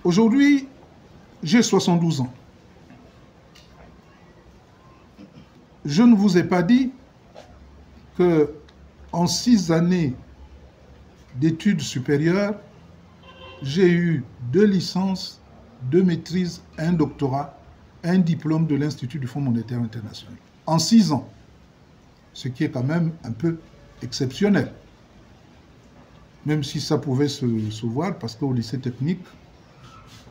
Aujourd'hui, j'ai 72 ans. Je ne vous ai pas dit que en 6 années d'études supérieures, j'ai eu 2 licences, 2 maîtrises, un doctorat, un diplôme de l'Institut du Fonds monétaire international. En 6 ans. Ce qui est quand même un peu exceptionnel. Même si ça pouvait se voir, parce qu'au lycée technique,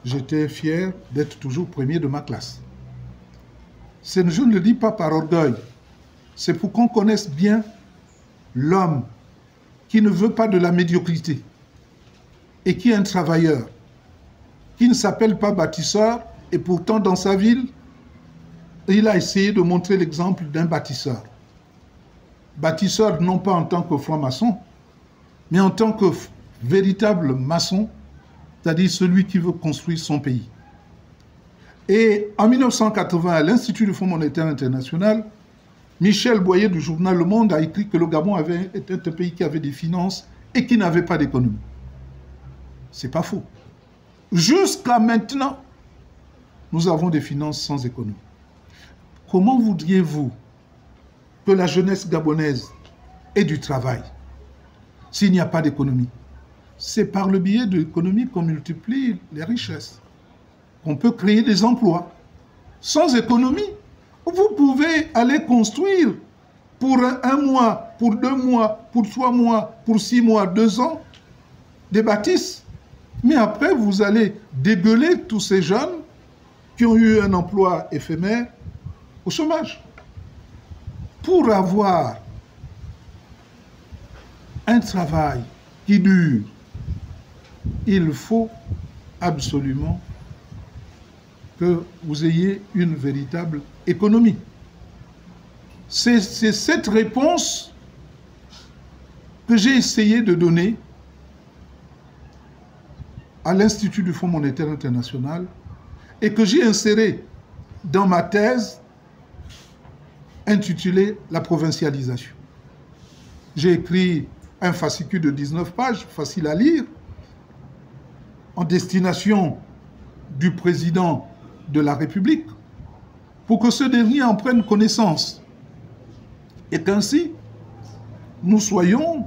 j'étais fier d'être toujours premier de ma classe. Je ne le dis pas par orgueil, c'est pour qu'on connaisse bien l'homme qui ne veut pas de la médiocrité et qui est un travailleur, qui ne s'appelle pas bâtisseur et pourtant dans sa ville, il a essayé de montrer l'exemple d'un bâtisseur. Bâtisseur non pas en tant que franc-maçon, mais en tant que véritable maçon, c'est-à-dire celui qui veut construire son pays. Et en 1980, à l'Institut du Fonds monétaire international, Michel Boyer du journal Le Monde a écrit que le Gabon était un pays qui avait des finances et qui n'avait pas d'économie. C'est pas faux. Jusqu'à maintenant, nous avons des finances sans économie. Comment voudriez-vous que la jeunesse gabonaise ait du travail s'il n'y a pas d'économie? C'est par le biais de l'économie qu'on multiplie les richesses, qu'on peut créer des emplois. Sans économie, vous pouvez aller construire pour 1 mois, pour 2 mois, pour 3 mois, pour 6 mois, 2 ans, des bâtisses. Mais après, vous allez dégueuler tous ces jeunes qui ont eu un emploi éphémère au chômage. Pour avoir un travail qui dure, il faut absolument que vous ayez une véritable économie. C'est cette réponse que j'ai essayé de donner à l'Institut du Fonds monétaire international et que j'ai inséré dans ma thèse intitulée « La provincialisation ». J'ai écrit un fascicule de 19 pages, facile à lire, en destination du président de la République, pour que ce dernier en prenne connaissance et qu'ainsi nous soyons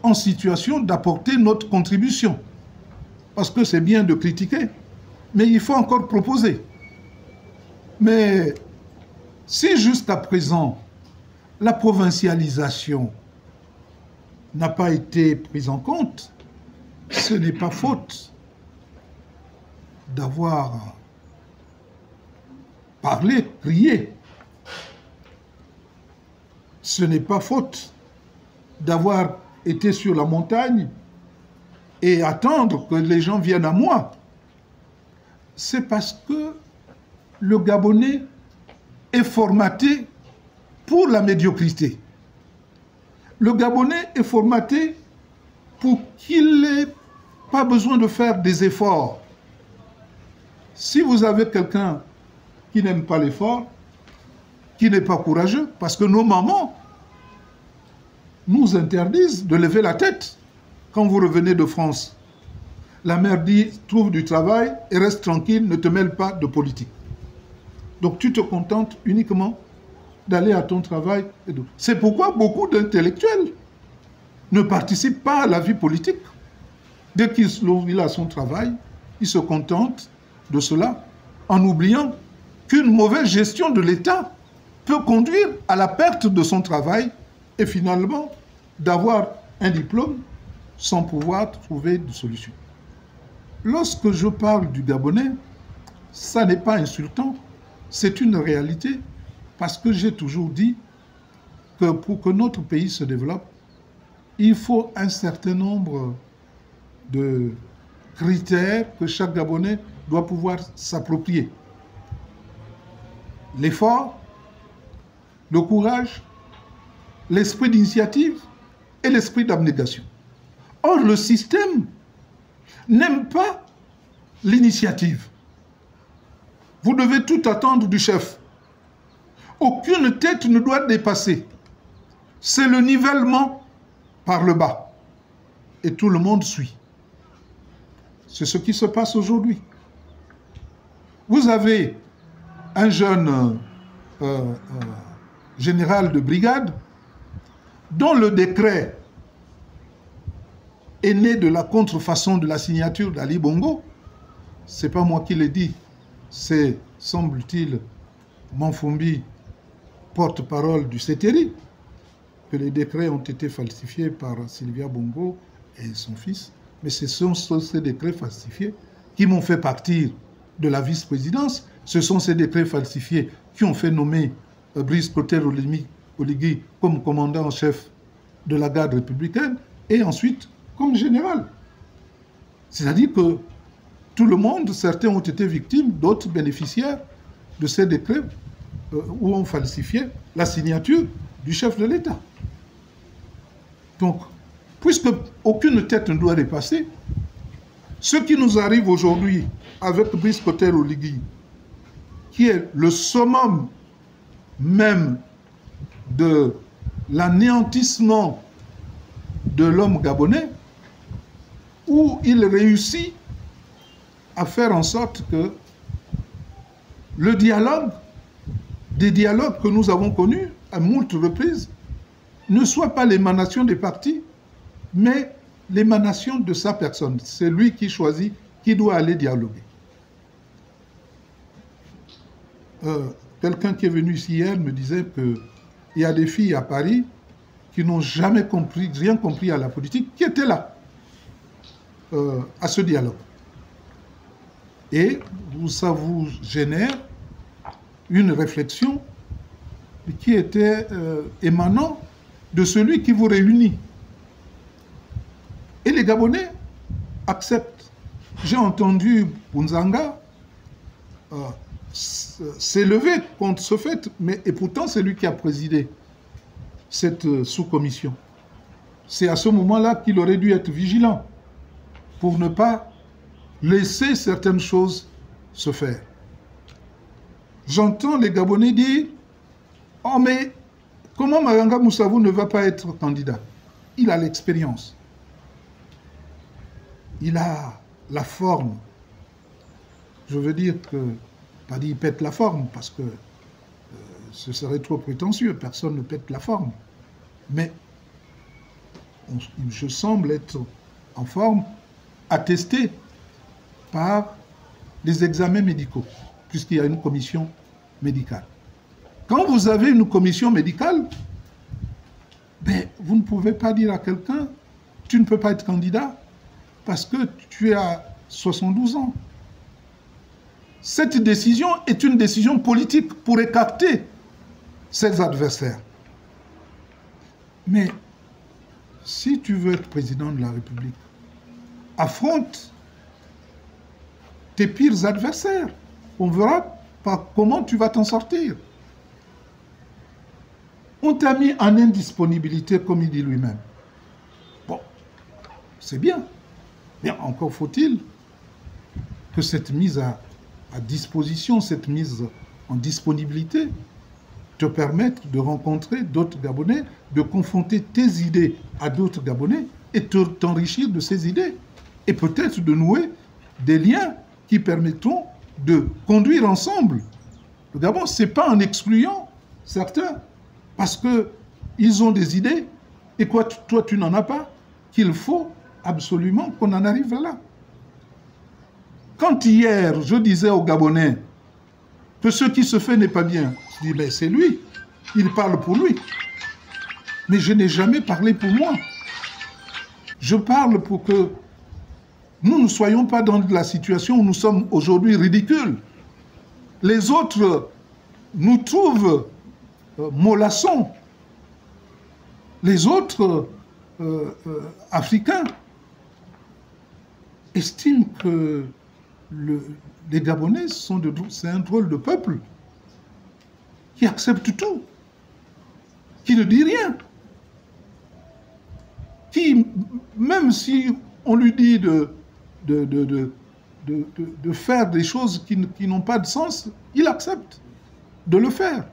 en situation d'apporter notre contribution. Parce que c'est bien de critiquer, mais il faut encore proposer. Mais si jusqu'à présent, la provincialisation n'a pas été prise en compte, ce n'est pas faute d'avoir parlé, crié. Ce n'est pas faute d'avoir été sur la montagne et attendre que les gens viennent à moi. C'est parce que le Gabonais est formaté pour la médiocrité. Le Gabonais est formaté pour qu'il n'ait pas besoin de faire des efforts. Si vous avez quelqu'un qui n'aime pas l'effort, qui n'est pas courageux, parce que nos mamans nous interdisent de lever la tête quand vous revenez de France. La mère dit, trouve du travail et reste tranquille, ne te mêle pas de politique. Donc tu te contentes uniquement d'aller à ton travail. C'est pourquoi beaucoup d'intellectuels ne participent pas à la vie politique. Dès qu'il a son travail, il se contente de cela, en oubliant qu'une mauvaise gestion de l'État peut conduire à la perte de son travail et finalement d'avoir un diplôme sans pouvoir trouver de solution. Lorsque je parle du Gabonais, ça n'est pas insultant, c'est une réalité, parce que j'ai toujours dit que pour que notre pays se développe, il faut un certain nombre de critères que chaque Gabonais doit pouvoir s'approprier. L'effort, le courage, l'esprit d'initiative et l'esprit d'abnégation. Or, le système n'aime pas l'initiative. Vous devez tout attendre du chef. Aucune tête ne doit dépasser. C'est le nivellement par le bas. Et tout le monde suit. C'est ce qui se passe aujourd'hui. Vous avez un jeune général de brigade dont le décret est né de la contrefaçon de la signature d'Ali Bongo. Ce n'est pas moi qui l'ai dit, c'est, semble-t-il, Manfumbi, porte-parole du CETERI, que les décrets ont été falsifiés par Sylvia Bongo et son fils. Mais ce sont ces décrets falsifiés qui m'ont fait partir de la vice-présidence. Ce sont ces décrets falsifiés qui ont fait nommer Brice Clotaire Oligui comme commandant en chef de la garde républicaine et ensuite comme général. C'est-à-dire que tout le monde, certains ont été victimes, d'autres bénéficiaires de ces décrets où on falsifiait la signature du chef de l'État. Donc, puisque aucune tête ne doit dépasser, ce qui nous arrive aujourd'hui avec Brice Clotaire Oligui, qui est le summum même de l'anéantissement de l'homme gabonais, où il réussit à faire en sorte que le dialogue, des dialogues que nous avons connus à moult reprises, ne soit pas l'émanation des partis, mais l'émanation de sa personne. C'est lui qui choisit qui doit aller dialoguer. Quelqu'un qui est venu ici hier me disait qu'il y a des filles à Paris qui n'ont jamais compris, rien compris à la politique, qui étaient là, à ce dialogue. Et ça vous génère une réflexion qui était émanant de celui qui vous réunit. Et les Gabonais acceptent. J'ai entendu Bunzanga s'élever contre ce fait, et pourtant c'est lui qui a présidé cette sous-commission. C'est à ce moment-là qu'il aurait dû être vigilant pour ne pas laisser certaines choses se faire. J'entends les Gabonais dire « Oh mais comment Maranga Moussavou ne va pas être candidat? Il a l'expérience. Il a la forme. » Je veux dire que, pas dit il pète la forme, parce que ce serait trop prétentieux, personne ne pète la forme. Mais je semble être en forme, attesté par les examens médicaux, puisqu'il y a une commission médicale. Quand vous avez une commission médicale, ben, vous ne pouvez pas dire à quelqu'un « tu ne peux pas être candidat parce que tu as 72 ans ». Cette décision est une décision politique pour écarter ses adversaires. Mais si tu veux être président de la République, affronte tes pires adversaires. On verra par comment tu vas t'en sortir. On t'a mis en indisponibilité, comme il dit lui-même. Bon, c'est bien. Mais encore faut-il que cette mise à disposition, cette mise en disponibilité te permette de rencontrer d'autres Gabonais, de confronter tes idées à d'autres Gabonais et t'enrichir de ces idées. Et peut-être de nouer des liens qui permettront de conduire ensemble. Le Gabon, ce n'est pas en excluant certains, parce qu'ils ont des idées, et toi tu n'en as pas, qu'il faut absolument qu'on en arrive là. Quand hier, je disais aux Gabonais que ce qui se fait n'est pas bien, je dis, ben c'est lui, il parle pour lui. Mais je n'ai jamais parlé pour moi. Je parle pour que nous ne soyons pas dans la situation où nous sommes aujourd'hui ridicules. Les autres nous trouvent mollassons. Les autres Africains estiment que les Gabonais c'est un drôle de peuple qui accepte tout, qui ne dit rien, qui, même si on lui dit de faire des choses qui n'ont pas de sens, il accepte de le faire.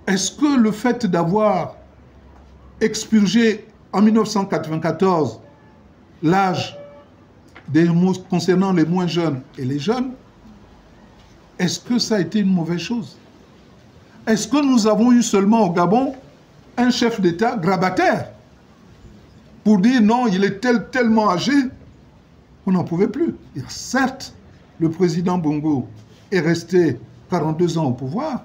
Est-ce que le fait d'avoir expurgé en 1994 l'âge concernant les moins jeunes et les jeunes, est-ce que ça a été une mauvaise chose? Est-ce que nous avons eu seulement au Gabon un chef d'État grabataire pour dire non, il est tellement âgé qu'on n'en pouvait plus? Et certes, le président Bongo est resté 42 ans au pouvoir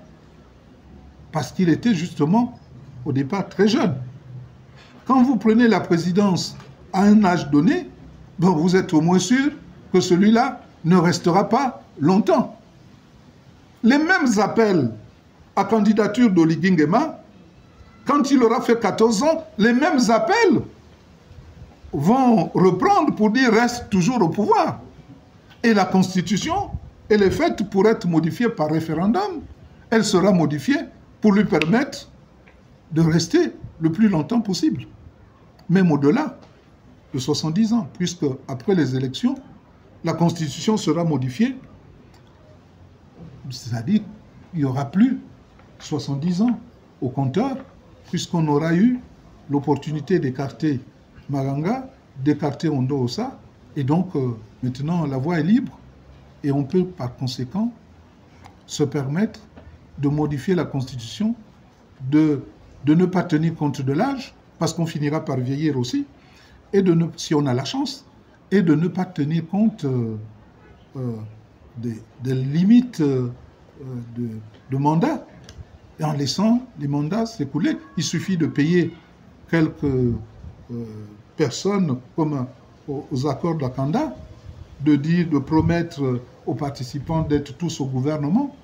parce qu'il était justement au départ très jeune. Quand vous prenez la présidence à un âge donné, bon, vous êtes au moins sûr que celui-là ne restera pas longtemps. Les mêmes appels à candidature d'Oligui Nguema, quand il aura fait 14 ans, les mêmes appels vont reprendre pour dire reste toujours au pouvoir. Et la Constitution, elle est faite pour être modifiée par référendum. Elle sera modifiée pour lui permettre de rester le plus longtemps possible, même au-delà de 70 ans, puisque après les élections, la Constitution sera modifiée, c'est-à-dire qu'il n'y aura plus 70 ans au compteur, puisqu'on aura eu l'opportunité d'écarter Maranga, d'écarter Ondo Ossa, et donc maintenant la voie est libre, et on peut par conséquent se permettre de modifier la Constitution, de ne pas tenir compte de l'âge, parce qu'on finira par vieillir aussi, et si on a la chance, et de ne pas tenir compte des limites de mandat, et en laissant les mandats s'écouler. Il suffit de payer quelques personnes, comme aux accords d'Akanda, de promettre aux participants d'être tous au gouvernement,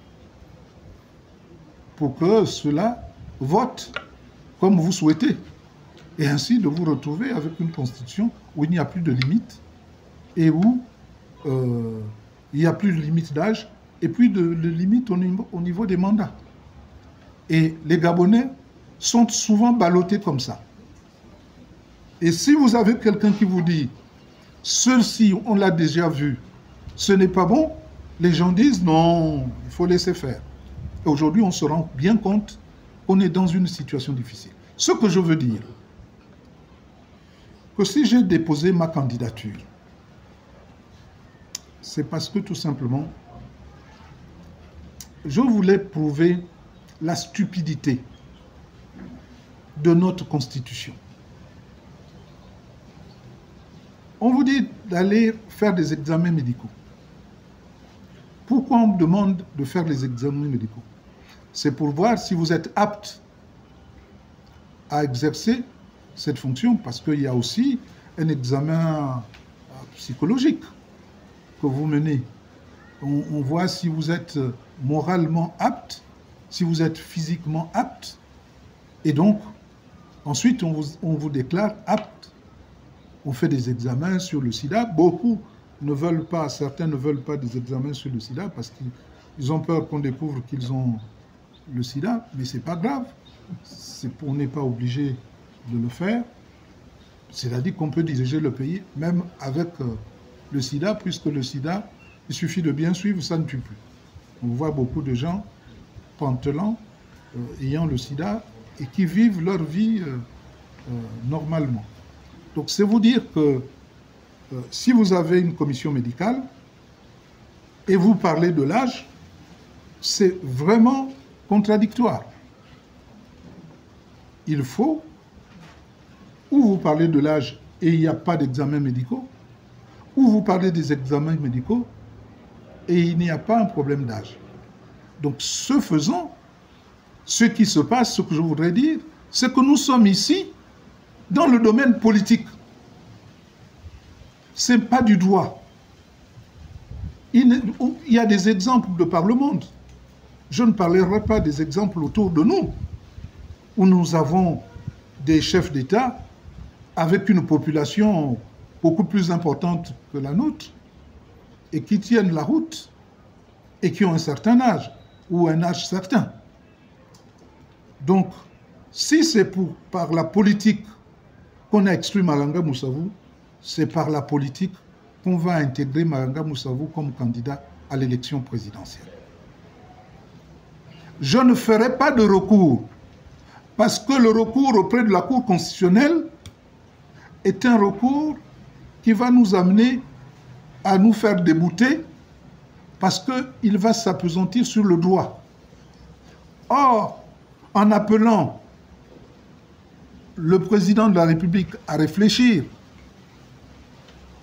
pour que ceux-là votent comme vous souhaitez. Et ainsi de vous retrouver avec une constitution où il n'y a plus de limite et où il n'y a plus de limite d'âge et plus de limite au niveau des mandats. Et les Gabonais sont souvent ballottés comme ça. Et si vous avez quelqu'un qui vous dit « ceci, on l'a déjà vu, ce n'est pas bon », les gens disent « non, il faut laisser faire ». Et aujourd'hui, on se rend bien compte qu'on est dans une situation difficile. Ce que je veux dire, que si j'ai déposé ma candidature, c'est parce que tout simplement, je voulais prouver la stupidité de notre Constitution. On vous dit d'aller faire des examens médicaux. Pourquoi on me demande de faire les examens médicaux? C'est pour voir si vous êtes apte à exercer cette fonction, parce qu'il y a aussi un examen psychologique que vous menez. On voit si vous êtes moralement apte, si vous êtes physiquement apte, et donc, ensuite, on vous déclare apte. On fait des examens sur le sida. Beaucoup ne veulent pas, certains ne veulent pas des examens sur le sida parce qu'ils ont peur qu'on découvre qu'ils ont le sida, mais ce n'est pas grave. On n'est pas obligé de le faire. C'est-à-dire qu'on peut diriger le pays même avec le sida, puisque le sida, il suffit de bien suivre, ça ne tue plus. On voit beaucoup de gens pantelants ayant le sida et qui vivent leur vie normalement. Donc c'est vous dire que si vous avez une commission médicale et vous parlez de l'âge, c'est vraiment contradictoire. Il faut, ou vous parlez de l'âge et il n'y a pas d'examen médicaux, ou vous parlez des examens médicaux et il n'y a pas un problème d'âge. Donc ce faisant, ce qui se passe, ce que je voudrais dire, c'est que nous sommes ici dans le domaine politique. Ce n'est pas du droit. Il y a des exemples de par le monde. Je ne parlerai pas des exemples autour de nous, où nous avons des chefs d'État avec une population beaucoup plus importante que la nôtre et qui tiennent la route et qui ont un certain âge ou un âge certain. Donc, si c'est par la politique qu'on a exclu Malanga Moussavou, c'est par la politique qu'on va intégrer Malanga Moussavou comme candidat à l'élection présidentielle. Je ne ferai pas de recours, parce que le recours auprès de la Cour constitutionnelle est un recours qui va nous amener à nous faire débouter parce qu'il va s'appesantir sur le droit. Or, en appelant le président de la République à réfléchir,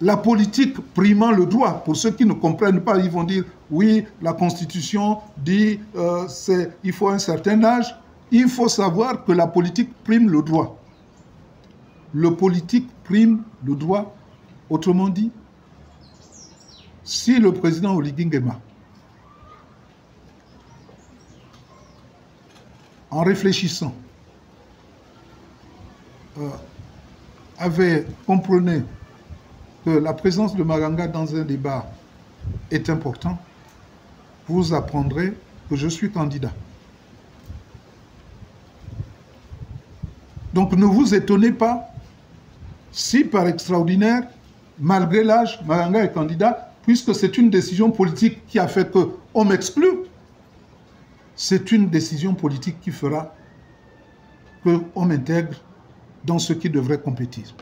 la politique primant le droit, pour ceux qui ne comprennent pas, ils vont dire « oui, la Constitution dit il faut un certain âge ». Il faut savoir que la politique prime le droit. Le politique prime le droit. Autrement dit, si le président Oligui Nguema, en réfléchissant, comprenait que la présence de Maganga dans un débat est important, vous apprendrez que je suis candidat. Donc ne vous étonnez pas si par extraordinaire, malgré l'âge, Maganga est candidat, puisque c'est une décision politique qui a fait qu'on m'exclut. C'est une décision politique qui fera qu'on m'intègre dans ceux qui devraient compétir.